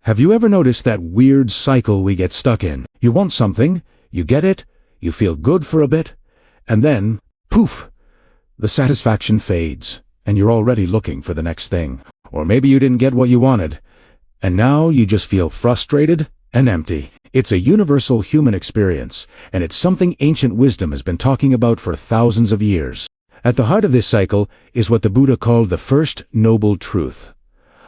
Have you ever noticed that weird cycle we get stuck in? You want something, you get it, you feel good for a bit, and then, poof, the satisfaction fades, and you're already looking for the next thing. Or maybe you didn't get what you wanted, and now you just feel frustrated and empty. It's a universal human experience, and it's something ancient wisdom has been talking about for thousands of years. At the heart of this cycle is what the Buddha called the first noble truth.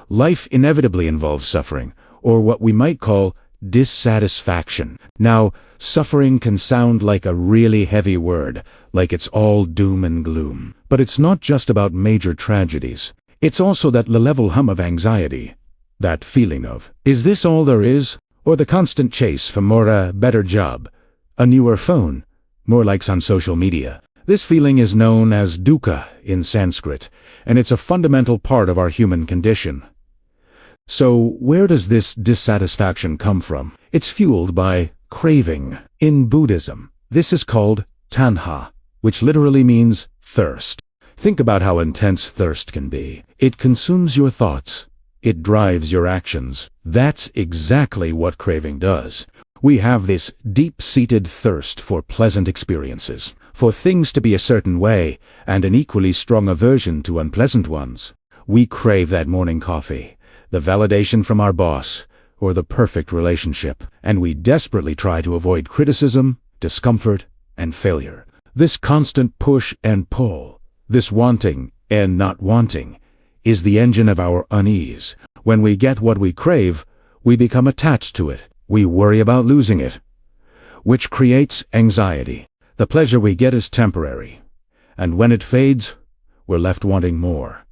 Life inevitably involves suffering, or what we might call dissatisfaction. Now, suffering can sound like a really heavy word, like it's all doom and gloom. But it's not just about major tragedies. It's also that level hum of anxiety, that feeling of, is this all there is? Or the constant chase for more, better job, a newer phone, more likes on social media. This feeling is known as dukkha in Sanskrit, and it's a fundamental part of our human condition. So, where does this dissatisfaction come from? It's fueled by craving. In Buddhism, this is called tanha, which literally means thirst. Think about how intense thirst can be. It consumes your thoughts. It drives your actions. That's exactly what craving does. We have this deep-seated thirst for pleasant experiences, for things to be a certain way, and an equally strong aversion to unpleasant ones. We crave that morning coffee, the validation from our boss, or the perfect relationship, and we desperately try to avoid criticism, discomfort, and failure. This constant push and pull, this wanting and not wanting, is the engine of our unease. When we get what we crave, we become attached to it. We worry about losing it, which creates anxiety. The pleasure we get is temporary, and when it fades, we're left wanting more,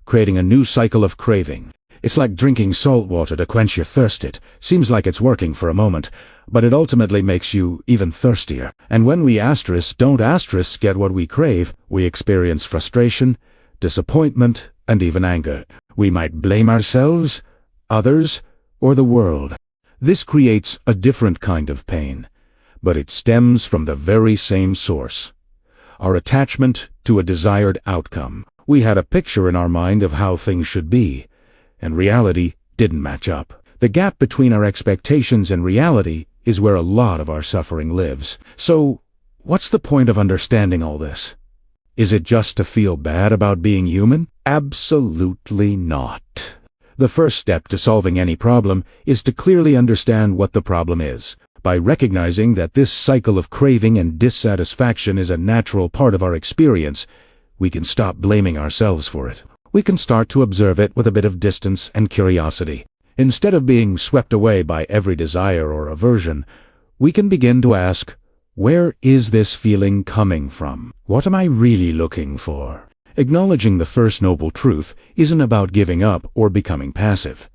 creating a new cycle of craving. It's like drinking salt water to quench your thirst. It seems like it's working for a moment, but it ultimately makes you even thirstier. And when we don't get what we crave, we experience frustration, disappointment, and even anger. We might blame ourselves, others, or the world. This creates a different kind of pain, but it stems from the very same source: our attachment to a desired outcome. We had a picture in our mind of how things should be, and reality didn't match up. The gap between our expectations and reality is where a lot of our suffering lives. So, what's the point of understanding all this? Is it just to feel bad about being human? Absolutely not. The first step to solving any problem is to clearly understand what the problem is. By recognizing that this cycle of craving and dissatisfaction is a natural part of our experience, we can stop blaming ourselves for it. We can start to observe it with a bit of distance and curiosity. Instead of being swept away by every desire or aversion, we can begin to ask, where is this feeling coming from? What am I really looking for? Acknowledging the first noble truth isn't about giving up or becoming passive.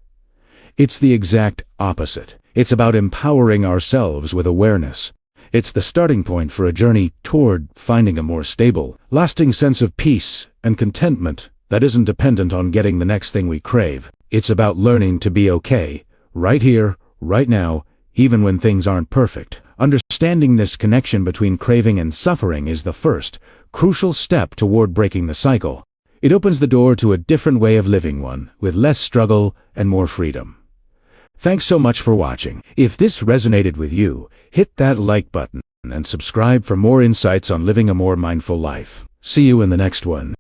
It's the exact opposite. It's about empowering ourselves with awareness. It's the starting point for a journey toward finding a more stable, lasting sense of peace and contentment that isn't dependent on getting the next thing we crave. It's about learning to be okay, right here, right now, even when things aren't perfect. Understanding this connection between craving and suffering is the first, crucial step toward breaking the cycle. It opens the door to a different way of living, one with less struggle and more freedom. Thanks so much for watching. If this resonated with you, hit that like button and subscribe for more insights on living a more mindful life. See you in the next one.